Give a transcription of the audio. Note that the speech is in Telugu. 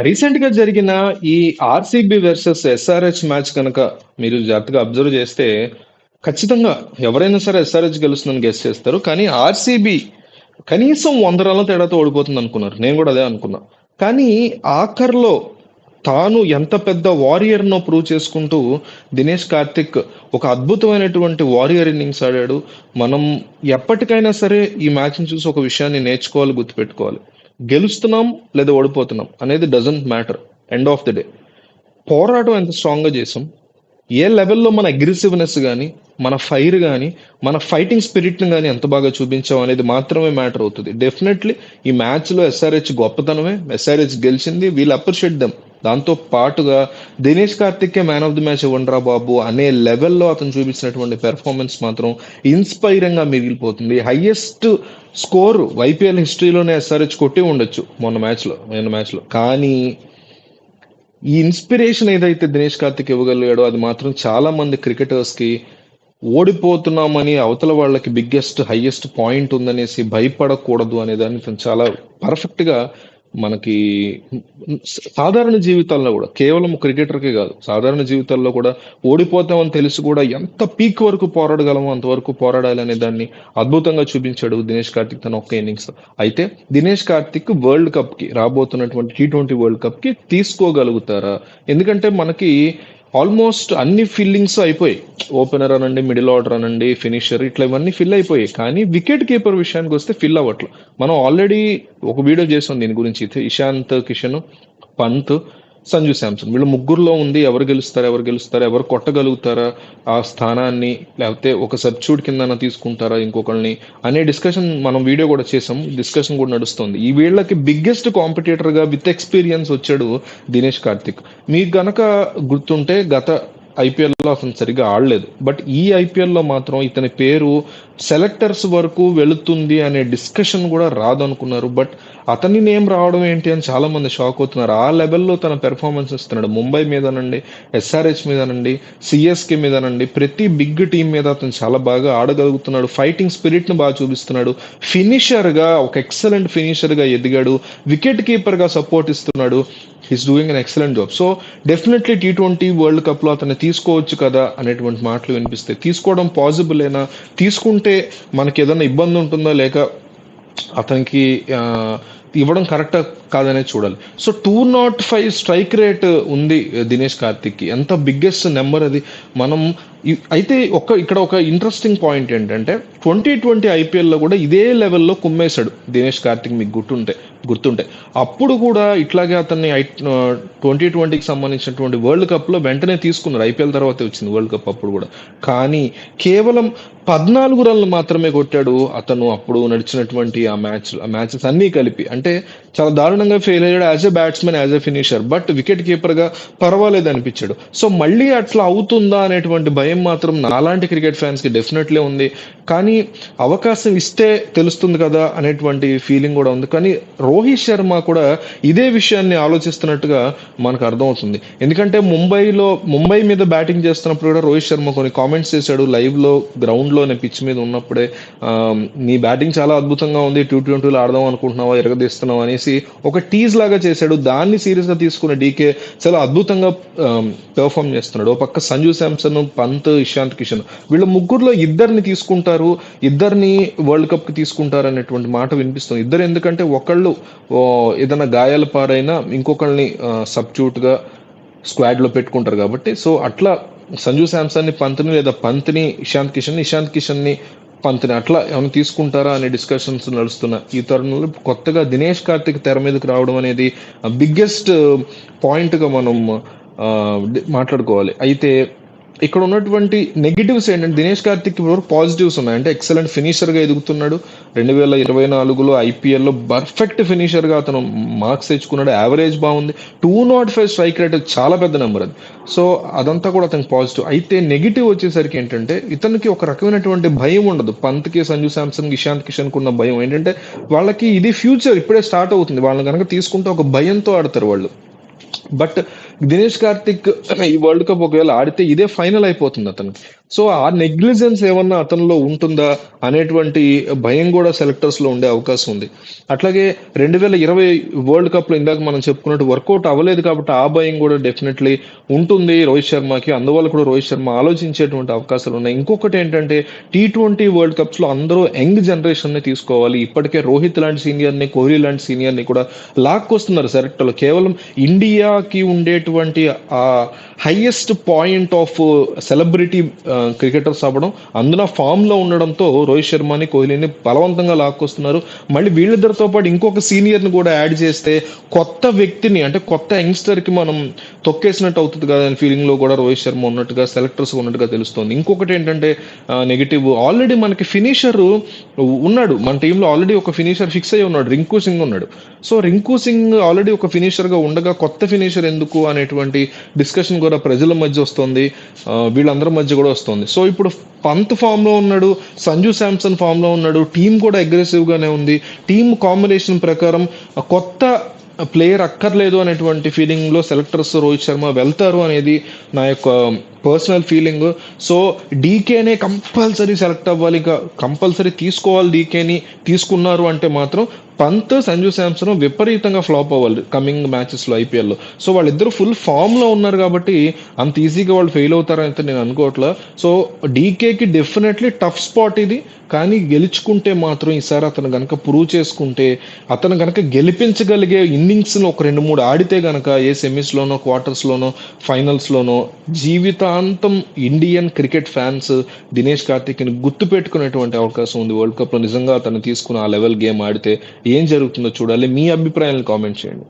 రీసెంట్ గా జరిగిన ఈ ఆర్సీబీ వర్సెస్ ఎస్ఆర్హెచ్ మ్యాచ్ కనుక మీరు జాగ్రత్తగా అబ్జర్వ్ చేస్తే ఖచ్చితంగా ఎవరైనా సరే ఎస్ఆర్హెచ్ గెలుస్తుందని గెస్ చేస్తారు. కానీ ఆర్సీబీ కనీసం 100 రన్ల తేడాతో ఓడిపోతుంది అనుకున్నారు. నేను కూడా అదే అనుకున్నా. కానీ ఆఖర్లో తాను ఎంత పెద్ద వారియర్ నో ప్రూవ్ చేసుకుంటూ దినేష్ కార్తిక్ ఒక అద్భుతమైనటువంటి వారియర్ ఇన్నింగ్స్ ఆడాడు. మనం ఎప్పటికైనా సరే ఈ మ్యాచ్ ని చూసి ఒక విషయాన్ని నేర్చుకోవాలి, గుర్తుపెట్టుకోవాలి. గెలుస్తున్నాం లేదా ఓడిపోతున్నాం అనేది doesn't matter. End of the day పోరాటం ఎంత స్ట్రాంగ్ గా చేసాం, ఏ లెవెల్లో మన అగ్రెసివ్నెస్ కానీ, మన ఫైర్ కానీ, మన ఫైటింగ్ స్పిరిట్ని కానీ ఎంత బాగా చూపించాం అనేది మాత్రమే మ్యాటర్ అవుతుంది. డెఫినెట్లీ ఈ మ్యాచ్లో ఎస్ఆర్హెచ్ గొప్పతనమే. ఎస్ఆర్హెచ్ గెలిచింది, వీల్ అప్రిషియేట్ దెమ్. దాంతో పాటుగా దినేష్ కార్తిక్కే మ్యాన్ ఆఫ్ ది మ్యాచ్ ఇవ్వండిరా బాబు అనే లెవెల్లో అతను చూపించినటువంటి పెర్ఫార్మెన్స్ మాత్రం ఇన్స్పైరింగ్ గా మిగిలిపోతుంది. హైయెస్ట్ స్కోర్ ఐపీఎల్ హిస్టరీలోనే ఎస్ఆర్హెచ్ కొట్టి ఉండొచ్చు మొన్న మ్యాచ్లో. కానీ ఈ ఇన్స్పిరేషన్ ఏదైతే దినేష్ కార్తిక్ ఇవ్వగలిగాడో అది మాత్రం చాలా మంది క్రికెటర్స్ కి ఓడిపోతున్నామని అవతల వాళ్ళకి బిగ్గెస్ట్ హైయెస్ట్ పాయింట్ ఉందనేసి భయపడకూడదు అనే దాన్ని తను చాలా పర్ఫెక్ట్ గా మనకి సాధారణ జీవితాల్లో కూడా, కేవలం క్రికెటర్కే కాదు, సాధారణ జీవితాల్లో కూడా ఓడిపోతామని తెలిసి కూడా ఎంత పీక్ వరకు పోరాడగలమో అంతవరకు పోరాడాలి అనే దాన్ని అద్భుతంగా చూపించాడు దినేష్ కార్తిక్ తన ఒక్క ఇన్నింగ్స్. అయితే దినేష్ కార్తిక్ వరల్డ్ కప్ కి రాబోతున్నటువంటి T20 వరల్డ్ కప్ కి తీసుకోగలుగుతారా? ఎందుకంటే మనకి ఆల్మోస్ట్ అన్ని ఫిల్లింగ్స్ అయిపోయాయి. ఓపెనర్ అనండి, మిడిల్ ఆర్డర్ అనండి, ఫినిషర్, ఇట్లా ఇవన్నీ ఫిల్ అయిపోయాయి. కానీ వికెట్ కీపర్ విషయానికి వస్తే ఫిల్ అవ్వట్లేదు. మనం ఆల్రెడీ ఒక వీడియో చేసాం దీని గురించి. ఇషాంత్ కిషన్, పంత్, సంజు శాంసన్ వీళ్ళు ముగ్గురులో ఉంది ఎవరు గెలుస్తారు, ఎవరు కొట్టగలుగుతారా ఆ స్థానాన్ని, లేకపోతే ఒక సబ్స్టిట్యూట్ కింద తీసుకుంటారా ఇంకొకరిని అనే డిస్కషన్ మనం వీడియో కూడా చేసాం. డిస్కషన్ కూడా నడుస్తుంది. ఈ వీళ్ళకి బిగ్గెస్ట్ కాంపిటీటర్ గా విత్ ఎక్స్పీరియన్స్ వచ్చాడు దినేష్ కార్తిక్. మీకు గనక గుర్తుంటే గత ఐపీఎల్లో అతను సరిగ్గా ఆడలేదు. బట్ ఈ ఐపీఎల్లో మాత్రం ఇతని పేరు సెలెక్టర్స్ వరకు వెళుతుంది అనే డిస్కషన్ కూడా రాదనుకున్నారు. బట్ అతని నేమ్ రావడం ఏంటి అని చాలా మంది షాక్ అవుతున్నారు. ఆ లెవెల్లో తన పెర్ఫార్మెన్స్ ఇస్తున్నాడు. ముంబై మీదనండి, ఎస్ఆర్హెచ్ మీదనండి, సిఎస్కే మీదనండి, ప్రతి బిగ్ టీం మీద అతను చాలా బాగా ఆడగలుగుతున్నాడు. ఫైటింగ్ స్పిరిట్ ను బాగా చూపిస్తున్నాడు. ఫినిషర్ గా ఒక ఎక్సలెంట్ ఫినిషర్ గా ఎదిగాడు. వికెట్ కీపర్ గా సపోర్ట్ ఇస్తున్నాడు. He's doing an excellent job. So definitely T20 world cup లో అతన్ని తీసుకోవచ్చు కదా అనేటువంటి మాటలు వినిపిస్తాయి. తీసుకోవడం పాసిబుల్ అయినా, తీసుకుంటే మనకి ఏదైనా ఇబ్బంది ఉంటుందా, లేక అతనికి ఇవ్వడం కరెక్టా కాదనేది చూడాలి. సో 205 స్ట్రైక్ రేట్ ఉంది దినేష్ కార్తిక్ కి. ఎంత బిగ్గెస్ట్ నెంబర్ అది. మనం అయితే ఇక్కడ ఒక ఇంట్రెస్టింగ్ పాయింట్ ఏంటంటే 2020 ఐపీఎల్లో కూడా ఇదే లెవెల్లో కుమ్మేశాడు దినేష్ కార్తిక్. మీకు గుర్తుంటే అప్పుడు కూడా ఇట్లాగే అతన్ని 2020కి సంబంధించినటువంటి వరల్డ్ కప్ లో వెంటనే తీసుకున్నారు. ఐపీఎల్ తర్వాతే వచ్చింది వరల్డ్ కప్ అప్పుడు కూడా. కానీ కేవలం 14 రన్లు మాత్రమే కొట్టాడు అతను అప్పుడు నడిచినటువంటి ఆ మ్యాచెస్ అన్నీ కలిపి. అంటే చాలా దారుణంగా ఫెయిల్ అయ్యాడు as a batsmen, as a finisher. But wicket keeper గా పర్వాలేదు అనిపించాడు. సో మళ్ళీ అట్లా అవుతుందా అనేటువంటి భయం మాత్రం నాలాంటి క్రికెట్ ఫ్యాన్స్ కి డెఫినెట్లీ ఉంది. కానీ అవకాశం ఇస్తే తెలుస్తుంది కదా అనేటువంటి ఫీలింగ్ కూడా ఉంది. కానీ రోహిత్ శర్మ కూడా ఇదే విషయాన్ని ఆలోచిస్తున్నట్టుగా మనకు అర్థమవుతుంది. ఎందుకంటే ముంబై మీద బ్యాటింగ్ చేస్తున్నప్పుడు కూడా రోహిత్ శర్మ కొన్ని కామెంట్స్ చేశాడు లైవ్ లో, గ్రౌండ్ లోనే, పిచ్ మీద ఉన్నప్పుడే. నీ బ్యాటింగ్ చాలా అద్భుతంగా ఉంది, T20లో ఆడదాం అనుకుంటున్నావా, ఎరగదీస్తున్నావా అనేసి ఒక టీజ్ లాగా చేశాడు. దాన్ని సీరియస్ గా తీసుకున్న డీకే చాలా అద్భుతంగా పెర్ఫామ్ చేస్తున్నాడు. ఒక పక్క సంజు శాంసన్, పంత్, ఇషాంత్ కిషన్ వీళ్ళ ముగ్గురులో ఇద్దరిని తీసుకుంటారు, ఇద్దరిని వరల్డ్ కప్ కి తీసుకుంటారు అనేటువంటి మాట వినిపిస్తుంది. ఇద్దరు ఎందుకంటే ఒకళ్ళు ఏదైనా గాయాల పారైనా ఇంకొకళ్ళని సబ్స్టిట్యూట్ గా స్క్వాడ్ లో పెట్టుకుంటారు కాబట్టి. సో అట్లా సంజు శాంసన్ ని పంత్ని, లేదా పంత్ని ఇషాంత్ కిషన్ ని పంత్ని అట్లా ఏమైనా తీసుకుంటారా అనే డిస్కషన్స్ నడుస్తున్న ఈ తరుణంలో కొత్తగా దినేష్ కార్తిక్ తెర మీదకి రావడం అనేది బిగ్గెస్ట్ పాయింట్ గా మనం మాట్లాడుకోవాలి. అయితే ఇక్కడ ఉన్నటువంటి నెగిటివ్స్ ఏంటంటే దినేష్ కార్తిక్ పాజిటివ్స్ ఉన్నాయి. అంటే ఎక్సలెంట్ ఫినిషర్ గా ఎదుగుతున్నాడు. 2024లో ఐపీఎల్లో పర్ఫెక్ట్ ఫినిషర్ గా అతను మార్క్స్ తెచ్చుకున్నాడు. యావరేజ్ బాగుంది. 205 స్ట్రైక్ రేట్ చాలా పెద్ద నెంబర్ అది. సో అదంతా కూడా అతనికి పాజిటివ్. అయితే నెగిటివ్ వచ్చేసరికి ఏంటంటే ఇతనికి ఒక రకమైనటువంటి భయం ఉండదు. పంత్కి, సంజు శాంసన్, ఇషాంత్ కిషన్ కున్న భయం ఏంటంటే వాళ్ళకి ఇది ఫ్యూచర్ ఇప్పుడే స్టార్ట్ అవుతుంది. వాళ్ళని కనుక తీసుకుంటే ఒక భయంతో ఆడతారు వాళ్ళు. బట్ దినేష్ కార్తిక్ ఈ వరల్డ్ కప్ ఒకవేళ ఆడితే ఇదే ఫైనల్ అయిపోతుంది అతనికి. సో ఆ నెగ్లిజెన్స్ ఏమన్నా అతనిలో ఉంటుందా అనేటువంటి భయం కూడా సెలెక్టర్స్ లో ఉండే అవకాశం ఉంది. అట్లాగే 2020 వరల్డ్ కప్ లో ఇందాక మనం చెప్పుకున్నట్టు వర్కౌట్ అవ్వలేదు కాబట్టి ఆ భయం కూడా డెఫినెట్లీ ఉంటుంది రోహిత్ శర్మకి. అందువల్ల కూడా రోహిత్ శర్మ ఆలోచించేటువంటి అవకాశాలు ఉన్నాయి. ఇంకొకటి ఏంటంటే T20 వరల్డ్ కప్స్ లో అందరూ యంగ్ జనరేషన్ ని తీసుకోవాలి. ఇప్పటికే రోహిత్ లాంటి సీనియర్ ని, కోహ్లీ లాంటి సీనియర్ ని కూడా లాక్కొస్తున్నారు సెలెక్టర్లు. కేవలం ఇండియాకి ఉండేటువంటి ఆ highest point of celebrity cricketers అవ్వడం, అందులో ఫామ్ లో ఉండడంతో రోహిత్ శర్మని, కోహ్లీని బలవంతంగా లాక్కొస్తున్నారు. మళ్ళీ వీళ్ళిద్దరితో పాటు ఇంకొక సీనియర్ ని కూడా యాడ్ చేస్తే కొత్త వ్యక్తిని, అంటే కొత్త యంగ్స్టర్ కి మనం తొక్కేసినట్టు అవుతుంది కదా అనే ఫీలింగ్ లో కూడా రోహిత్ శర్మ ఉన్నట్టుగా, సెలెక్టర్స్ ఉన్నట్టుగా తెలుస్తోంది. ఇంకొకటి ఏంటంటే నెగిటివ్, ఆల్రెడీ మనకి ఫినిషర్ ఉన్నాడు మన టీంలో, ఆల్రెడీ ఒక ఫినిషర్ ఫిక్స్ అయ్యి ఉన్నాడు, రింకు సింగ్ ఉన్నాడు. సో రింకు సింగ్ ఆల్రెడీ ఒక ఫినిషర్ గా ఉండగా కొత్త ఫినిషర్ ఎందుకు అనేటువంటి డిస్కషన్ కూడా ప్రజల మధ్య వస్తుంది, వీళ్ళందరి మధ్య కూడా వస్తుంది. సో ఇప్పుడు పంత్ ఫామ్ లో ఉన్నాడు, సంజు శాంసన్ ఫామ్ లో ఉన్నాడు, టీం కూడా అగ్రెసివ్ గానే ఉంది. టీం కాంబినేషన్ ప్రకారం కొత్త ప్లేయర్ అక్కర్లేదు అనేటువంటి ఫీలింగ్ లో సెలెక్టర్స్ రోహిత్ శర్మ వెళ్తారు అనేది నా యొక్క పర్సనల్ ఫీలింగ్. సో డీకేనే కంపల్సరీ సెలెక్ట్ అవ్వాలి, ఇంకా కంపల్సరీ తీసుకోవాలి. డీకేని తీసుకున్నారు అంటే మాత్రం పంత్, సంజు శాంసన్ విపరీతంగా ఫ్లాప్ అవ్వాలి కమింగ్ మ్యాచెస్ లో ఐపీఎల్ లో. సో వాళ్ళిద్దరు ఫుల్ ఫామ్ లో ఉన్నారు కాబట్టి అంత ఈజీగా వాళ్ళు ఫెయిల్ అవుతారైతే నేను అనుకోవట్లా. సో డీకేకి డెఫినెట్లీ టఫ్ స్పాట్ ఇది, కానీ గెలుచుకుంటే మాత్రం ఈసారి అతను గనక ప్రూవ్ చేసుకుంటే, అతను గనక గెలిపించగలిగే ఇన్నింగ్స్ ఒక 2-3 ఆడితే గనక ఏ సెమీస్ లోనో, క్వార్టర్స్ లోనో, ఫైనల్స్ లోనో జీవితాంతం Indian cricket fans Dinesh Karthik ని గుర్తు పెట్టుకునేటువంటి అవకాశం ఉంది వరల్డ్ కప్ లో. నిజంగా అతను తీసుకున్న ఆ లెవెల్ గేమ్ ఆడితే ఏం జరుగుతుందో చూడాలి. మీ అభిప్రాయాలను కామెంట్ చేయండి.